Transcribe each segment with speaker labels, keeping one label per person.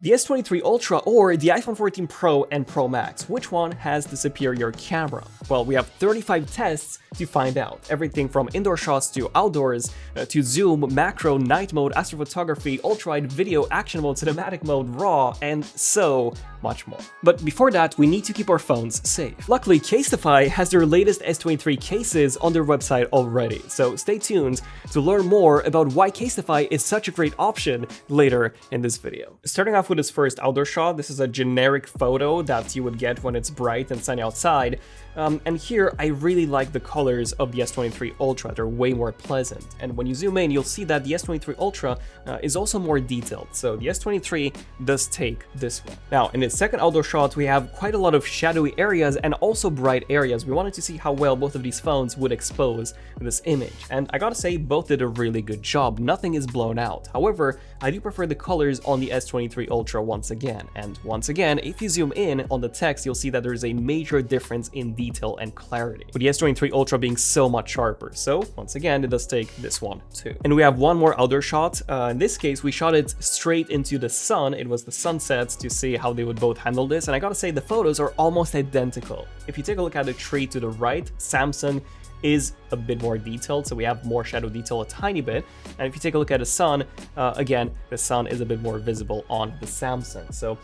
Speaker 1: The S23 Ultra or the iPhone 14 Pro and Pro Max, which one has the superior camera? Well, we have 35 tests to find out. Everything from indoor shots to outdoors, to zoom, macro, night mode, astrophotography, ultra-wide video, action mode, cinematic mode, RAW, and so much more. But before that, we need to keep our phones safe. Luckily, Casetify has their latest S23 cases on their website already, so stay tuned to learn more about why Casetify is such a great option later in this video. Starting off with this first outdoor shot, this is a generic photo that you would get when it's bright and sunny outside. And here, I really like the colors of the S23 Ultra. They're way more pleasant. And when you zoom in, you'll see that the S23 Ultra is also more detailed. So the S23 does take this one. Now, in its second outdoor shot, we have quite a lot of shadowy areas and also bright areas. We wanted to see how well both of these phones would expose this image. And I gotta say, both did a really good job. Nothing is blown out. However, I do prefer the colors on the S23 Ultra once again. And once again, if you zoom in on the text, you'll see that there's a major difference in detail and clarity, with the S23 Ultra being so much sharper. So once again, it does take this one too. And we have one more outdoor shot. In this case, we shot it straight into the sun. It was the sunset to see how they would both handle this. And I gotta say, the photos are almost identical. If you take a look at the tree to the right, Samsung is a bit more detailed, so we have more shadow detail a tiny bit. And if you take a look at the sun, again, the sun is a bit more visible on the Samsung. So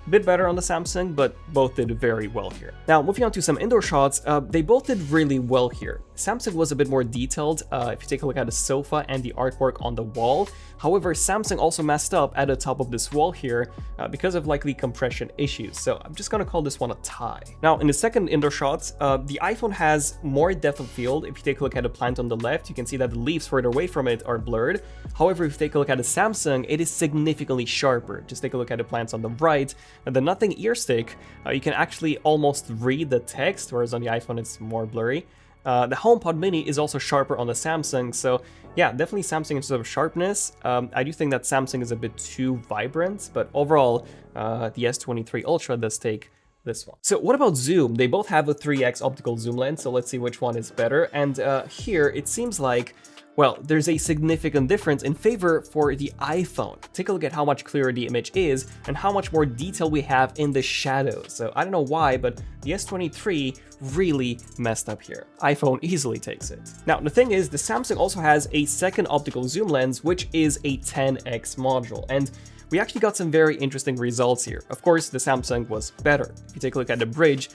Speaker 1: a bit better on the Samsung, but both did very well here. Now, moving on to some indoor shots, they both did really well here. Samsung was a bit more detailed if you take a look at the sofa and the artwork on the wall. However, Samsung also messed up at the top of this wall here because of likely compression issues. So I'm just gonna call this one a tie. Now, in the second indoor shot, the iPhone has more depth of field. If you take a look at the plant on the left, you can see that the leaves further away from it are blurred. However, if you take a look at the Samsung, it is significantly sharper. Just take a look at the plants on the right. And the nothing ear stick, you can actually almost read the text, whereas on the iPhone it's more blurry. The HomePod Mini is also sharper on the Samsung, so yeah, definitely Samsung in terms of sharpness. I do think that Samsung is a bit too vibrant, but overall, the S23 Ultra does take this one. So what about zoom? They both have a 3x optical zoom lens, so let's see which one is better. And here, it seems like, well, there's a significant difference in favor for the iPhone. Take a look at how much clearer the image is and how much more detail we have in the shadows. So I don't know why, but the S23 really messed up here. iPhone easily takes it. Now, the thing is, the Samsung also has a second optical zoom lens, which is a 10x module. And we actually got some very interesting results here. Of course, the Samsung was better. If you take a look at the bridge,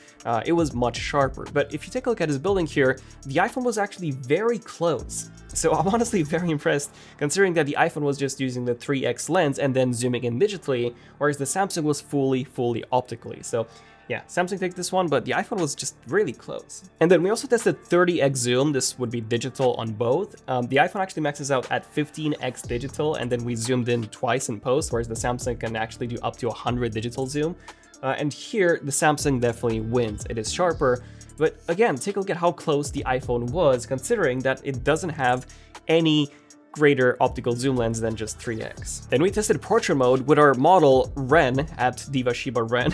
Speaker 1: it was much sharper. But if you take a look at this building here, the iPhone was actually very close. So I'm honestly very impressed, considering that the iPhone was just using the 3x lens and then zooming in digitally, whereas the Samsung was fully optically. So yeah, Samsung takes this one, but the iPhone was just really close. And then we also tested 30x zoom. This would be digital on both. The iPhone actually maxes out at 15x digital, and then we zoomed in twice in post, whereas the Samsung can actually do up to 100 digital zoom. And here, the Samsung definitely wins. It is sharper, but again, take a look at how close the iPhone was, considering that it doesn't have any greater optical zoom lens than just 3x. Then we tested portrait mode with our model Ren at Diva Shiba Ren.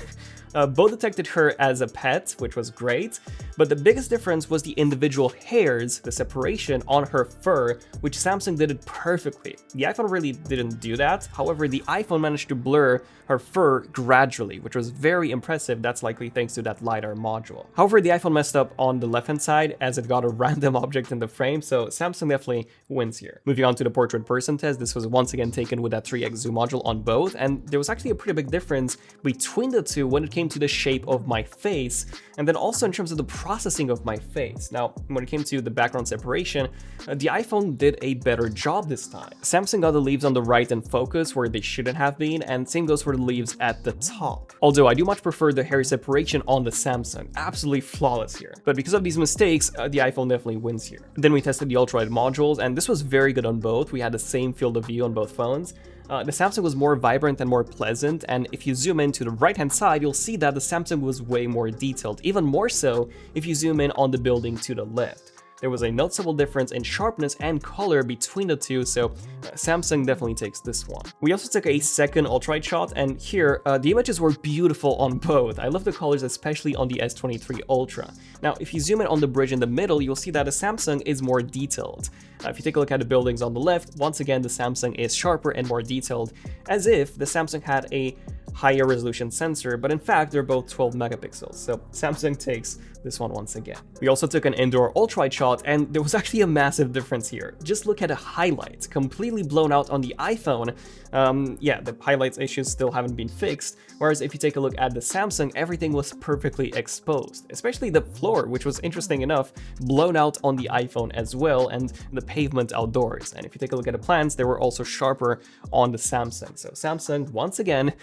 Speaker 1: Both detected her as a pet, which was great, but the biggest difference was the individual hairs, the separation on her fur, which Samsung did it perfectly. The iPhone really didn't do that. However, the iPhone managed to blur her fur gradually, which was very impressive. That's likely thanks to that LiDAR module. However, the iPhone messed up on the left-hand side as it got a random object in the frame, so Samsung definitely wins here. Moving on to the portrait person test, this was once again taken with that 3x zoom module on both, and there was actually a pretty big difference between the two when it came to the shape of my face, and then also in terms of the processing of my face. Now, when it came to the background separation, the iPhone did a better job this time. Samsung got the leaves on the right in focus where they shouldn't have been, and same goes for the leaves at the top. Although I do much prefer the hair separation on the Samsung. Absolutely flawless here. But because of these mistakes, the iPhone definitely wins here. Then we tested the ultra-wide modules, and this was very good on both. We had the same field of view on both phones. The Samsung was more vibrant and more pleasant, and if you zoom in to the right-hand side, you'll see that the Samsung was way more detailed, even more so if you zoom in on the building to the left. There was a noticeable difference in sharpness and color between the two, so Samsung definitely takes this one. We also took a second ultra-wide shot, and here the images were beautiful on both. I love the colors, especially on the S23 Ultra. Now, if you zoom in on the bridge in the middle, you'll see that the Samsung is more detailed. If you take a look at the buildings on the left, once again the Samsung is sharper and more detailed, as if the Samsung had a higher resolution sensor, but in fact they're both 12 megapixels, so Samsung takes this one once again. We also took an indoor ultra-wide shot, and there was actually a massive difference here. Just look at the highlights, completely blown out on the iPhone. Yeah, the highlights issues still haven't been fixed, whereas if you take a look at the Samsung, everything was perfectly exposed, especially the floor, which was interesting enough, blown out on the iPhone as well, and the pavement outdoors. And if you take a look at the plants, they were also sharper on the Samsung. So Samsung, once again,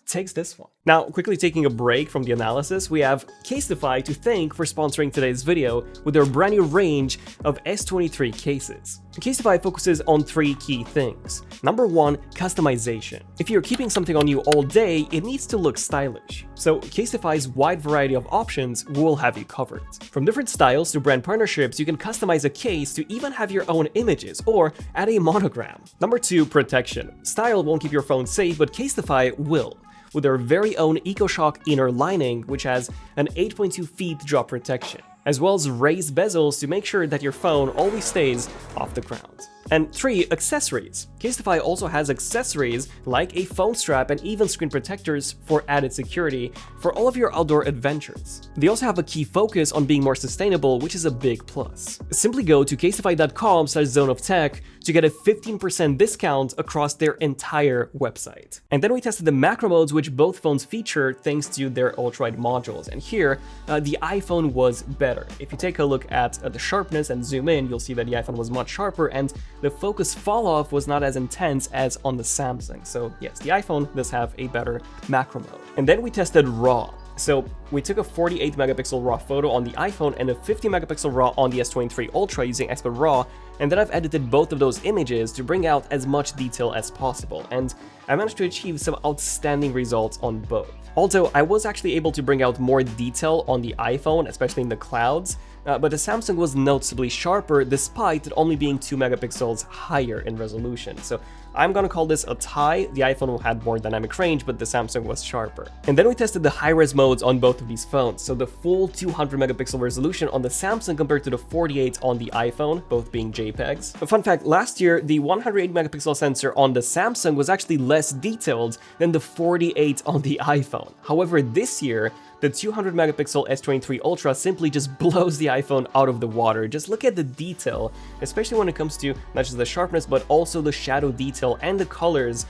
Speaker 1: takes this one. Now, quickly taking a break from the analysis, we have Casetify to thank for sponsoring today's video with their brand new range of S23 cases. Casetify focuses on 3 key things. Number 1, customization. If you're keeping something on you all day, it needs to look stylish. So Casetify's wide variety of options will have you covered. From different styles to brand partnerships, you can customize a case to even have your own images or add a monogram. Number 2, protection. Style won't keep your phone safe, but Casetify will, with their very own EcoShock inner lining, which has an 8.2 feet drop protection, as well as raised bezels to make sure that your phone always stays off the ground. And 3, accessories. Casetify also has accessories like a phone strap and even screen protectors for added security for all of your outdoor adventures. They also have a key focus on being more sustainable, which is a big plus. Simply go to casetify.com/ZONEofTECH to get a 15% discount across their entire website. And then we tested the macro modes, which both phones feature thanks to their ultra-wide modules. And here, the iPhone was better. If you take a look at the sharpness and zoom in, you'll see that the iPhone was much sharper, and the focus fall-off was not as intense as on the Samsung. So yes, the iPhone does have a better macro mode. And then we tested RAW. So we took a 48 megapixel RAW photo on the iPhone and a 50 megapixel RAW on the S23 Ultra using Expert RAW, and then I've edited both of those images to bring out as much detail as possible, and I managed to achieve some outstanding results on both. Although I was actually able to bring out more detail on the iPhone, especially in the clouds, but the Samsung was noticeably sharper despite it only being 2 megapixels higher in resolution. So I'm gonna call this a tie. The iPhone had more dynamic range, but the Samsung was sharper. And then we tested the high-res modes on both of these phones. So the full 200 megapixel resolution on the Samsung compared to the 48 on the iPhone, both being JPEGs. A fun fact, last year, the 108 megapixel sensor on the Samsung was actually less detailed than the 48 on the iPhone. However, this year, the 200 megapixel S23 Ultra simply just blows the iPhone out of the water. Just look at the detail, especially when it comes to not just the sharpness, but also the shadow detail and the colors.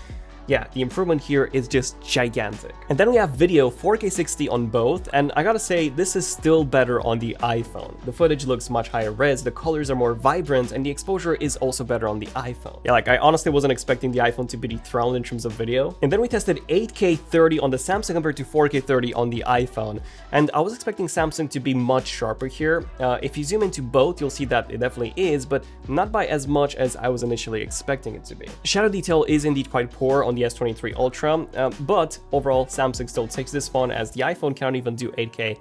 Speaker 1: Yeah, the improvement here is just gigantic. And then we have video 4K 60 on both, and I gotta say, this is still better on the iPhone. The footage looks much higher res, the colors are more vibrant, and the exposure is also better on the iPhone. Yeah, like I honestly wasn't expecting the iPhone to be dethroned in terms of video. And then we tested 8K 30 on the Samsung compared to 4K 30 on the iPhone, and I was expecting Samsung to be much sharper here. If you zoom into both, you'll see that it definitely is, but not by as much as I was initially expecting it to be. Shadow detail is indeed quite poor on the S23 Ultra, but overall Samsung still takes this phone as the iPhone cannot even do 8K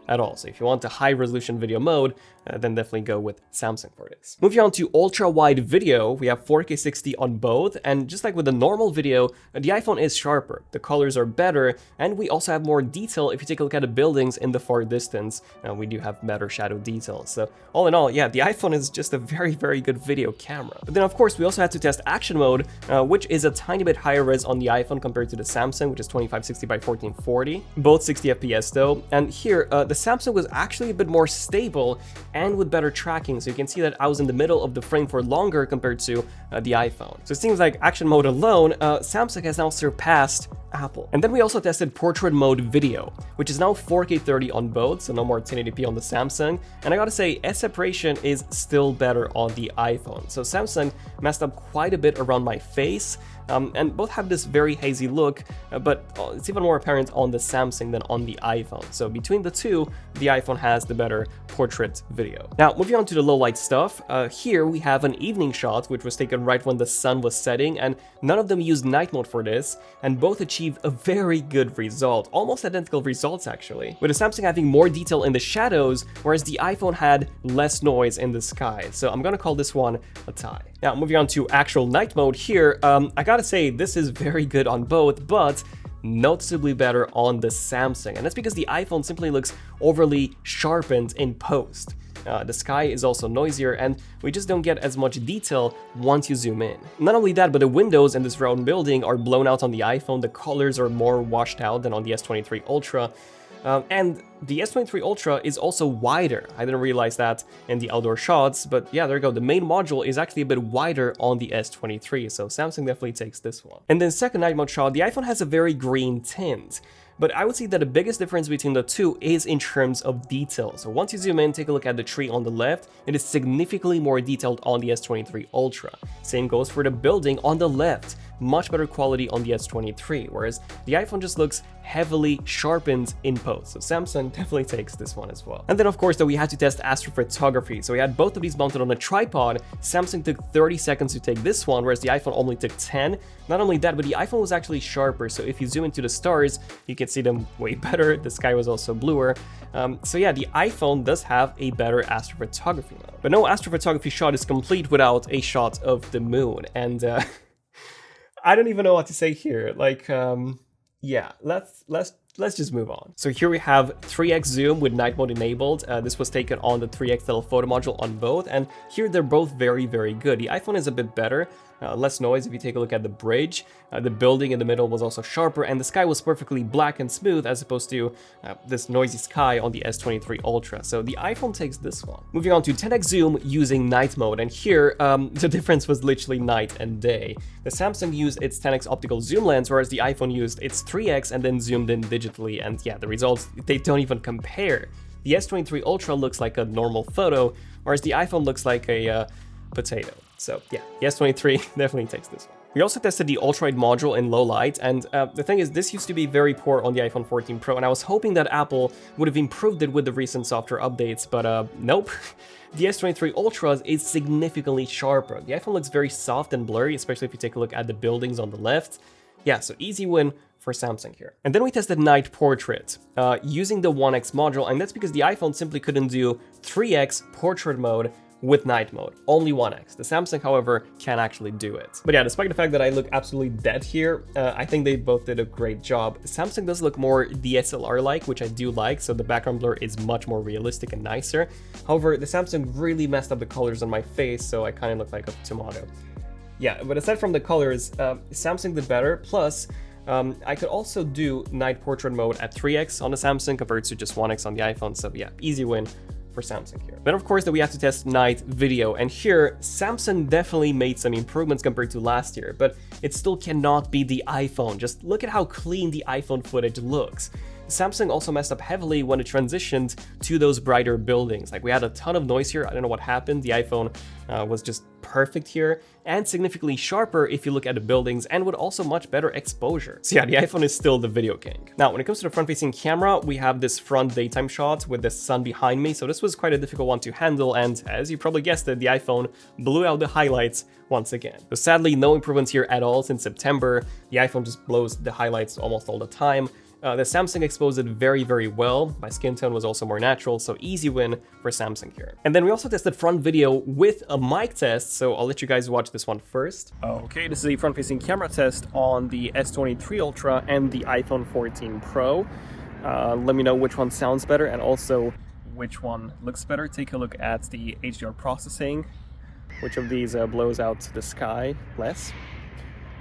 Speaker 1: at all. So if you want a high resolution video mode, then definitely go with Samsung for this. Moving on to ultra wide video, we have 4K 60 on both, and just like with the normal video, the iPhone is sharper, the colors are better, and we also have more detail. If you take a look at the buildings in the far distance, we do have better shadow details. So all in all, yeah, the iPhone is just a very, very good video camera. But then of course, we also had to test action mode, which is a tiny bit higher res on the iPhone compared to the Samsung, which is 2560 by 1440, both 60 FPS though. And here, the Samsung was actually a bit more stable and with better tracking, so you can see that I was in the middle of the frame for longer compared to the iPhone. So it seems like action mode alone, Samsung has now surpassed Apple. And then we also tested portrait mode video, which is now 4K 30 on both, so no more 1080p on the Samsung. And I gotta say, S separation is still better on the iPhone. So Samsung messed up quite a bit around my face, and both have this very hazy look, but it's even more apparent on the Samsung than on the iPhone. So between the two, the iPhone has the better portrait video. Now, moving on to the low light stuff, here we have an evening shot, which was taken right when the sun was setting, and none of them used night mode for this, and both achieved a very good result, almost identical results actually, with the Samsung having more detail in the shadows, whereas the iPhone had less noise in the sky. So I'm gonna call this one a tie. Now, moving on to actual night mode here, I gotta say this is very good on both, but noticeably better on the Samsung, and that's because the iPhone simply looks overly sharpened in post. The sky is also noisier, and we just don't get as much detail once you zoom in. Not only that, but the windows in this round building are blown out on the iPhone, the colors are more washed out than on the S23 Ultra. And the S23 Ultra is also wider. I didn't realize that in the outdoor shots, but yeah, there you go. The main module is actually a bit wider on the S23, so Samsung definitely takes this one. And then second night mode shot, the iPhone has a very green tint. But I would say that the biggest difference between the two is in terms of detail. So once you zoom in, take a look at the tree on the left, it is significantly more detailed on the S23 Ultra. Same goes for the building on the left, much better quality on the S23, whereas the iPhone just looks heavily sharpened in post. So Samsung definitely takes this one as well. And then of course that we had to test astrophotography. So we had both of these mounted on a tripod. Samsung took 30 seconds to take this one, whereas the iPhone only took 10. Not only that, but the iPhone was actually sharper. So if you zoom into the stars, you can see them way better. The sky was also bluer. So yeah, the iPhone does have a better astrophotography mode. But no astrophotography shot is complete without a shot of the moon. And I don't even know what to say here. Like, yeah, let's just move on. So here we have 3x zoom with night mode enabled. This was taken on the 3x telephoto module on both, and here they're both very, very good. The iPhone is a bit better, less noise if you take a look at the bridge. The building in the middle was also sharper, and the sky was perfectly black and smooth as opposed to this noisy sky on the S23 Ultra. So the iPhone takes this one. Moving on to 10x zoom using night mode, and here the difference was literally night and day. The Samsung used its 10x optical zoom lens, whereas the iPhone used its 3x and then zoomed in digitally, and yeah, the results, they don't even compare. The S23 Ultra looks like a normal photo, whereas the iPhone looks like a potato. So yeah, the S23 definitely takes this one. We also tested the ultra-wide module in low light, and the thing is, this used to be very poor on the iPhone 14 Pro, and I was hoping that Apple would have improved it with the recent software updates, but nope. The S23 Ultra is significantly sharper. The iPhone looks very soft and blurry, especially if you take a look at the buildings on the left. Yeah, so easy win for Samsung here. And then we tested night portrait using the 1x module, and that's because the iPhone simply couldn't do 3x portrait mode with night mode, only 1x. The Samsung, however, can actually do it. But yeah, despite the fact that I look absolutely dead here, I think they both did a great job. Samsung does look more DSLR-like, which I do like, so the background blur is much more realistic and nicer. However, the Samsung really messed up the colors on my face, so I kind of look like a tomato. Yeah, but aside from the colors, Samsung did better, plus I could also do night portrait mode at 3x on the Samsung compared to just 1x on the iPhone, so yeah, easy win for Samsung here. Then of course that we have to test night video, and here Samsung definitely made some improvements compared to last year, but it still cannot be the iPhone. Just look at how clean the iPhone footage looks. Samsung also messed up heavily when it transitioned to those brighter buildings. Like, we had a ton of noise here. I don't know what happened. The iPhone was just perfect here, and significantly sharper if you look at the buildings, and with also much better exposure. So yeah, the iPhone is still the video king. Now, when it comes to the front-facing camera, we have this front daytime shot with the sun behind me, so this was quite a difficult one to handle, and as you probably guessed it, the iPhone blew out the highlights once again. So sadly, no improvements here at all since September. The iPhone just blows the highlights almost all the time. The Samsung exposed it very, very well. My skin tone was also more natural, so easy win for Samsung here. And then we also tested front video with a mic test, so I'll let you guys watch this one first. Okay, this is a front-facing camera test on the S23 Ultra and the iPhone 14 Pro. Let me know which one sounds better and also which one looks better. Take a look at the HDR processing. Which of these blows out the sky less?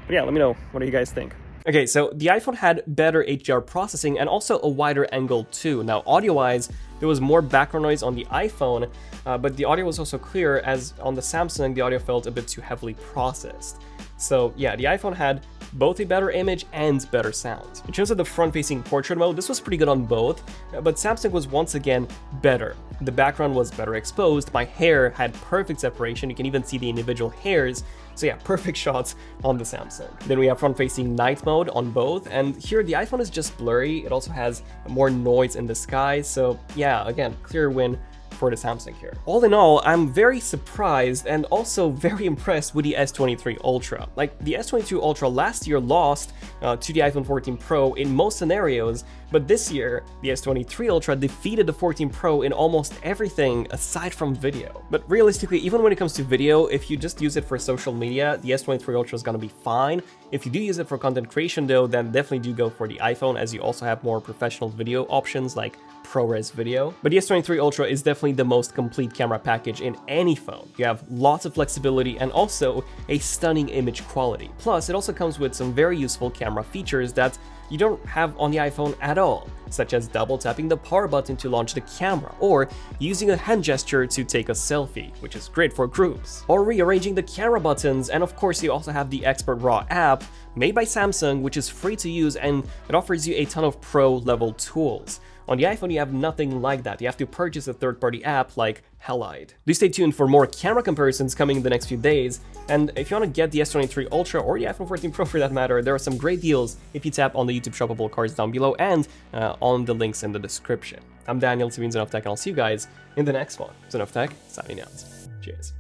Speaker 1: But yeah, let me know. What do you guys think? Okay, so the iPhone had better HDR processing and also a wider angle too. Now, audio-wise, there was more background noise on the iPhone, but the audio was also clearer, as on the Samsung, the audio felt a bit too heavily processed. So yeah, the iPhone had both a better image and better sound. In terms of the front-facing portrait mode, this was pretty good on both, but Samsung was once again better. The background was better exposed, my hair had perfect separation, you can even see the individual hairs, so yeah, perfect shots on the Samsung. Then we have front-facing night mode on both, and here the iPhone is just blurry, it also has more noise in the sky, so yeah, again, clear win for the Samsung here. All in all, I'm very surprised and also very impressed with the S23 Ultra. Like, the S23 Ultra last year lost to the iPhone 14 Pro in most scenarios, but this year, the S23 Ultra defeated the 14 Pro in almost everything aside from video. But realistically, even when it comes to video, if you just use it for social media, the S23 Ultra is gonna be fine. If you do use it for content creation though, then definitely do go for the iPhone, as you also have more professional video options like ProRes video. But the S23 Ultra is definitely the most complete camera package in any phone. You have lots of flexibility and also a stunning image quality. Plus, it also comes with some very useful camera features that you don't have on the iPhone at all, such as double tapping the power button to launch the camera, or using a hand gesture to take a selfie, which is great for groups, or rearranging the camera buttons. And of course, you also have the Expert RAW app made by Samsung, which is free to use and it offers you a ton of pro level tools. On the iPhone, you have nothing like that. You have to purchase a third-party app like Halide. Do stay tuned for more camera comparisons coming in the next few days. And if you want to get the S23 Ultra or the iPhone 14 Pro for that matter, there are some great deals if you tap on the YouTube shoppable cards down below and on the links in the description. I'm Daniel, ZONEofTECH, and I'll see you guys in the next one. ZONEofTECH, signing out. Cheers.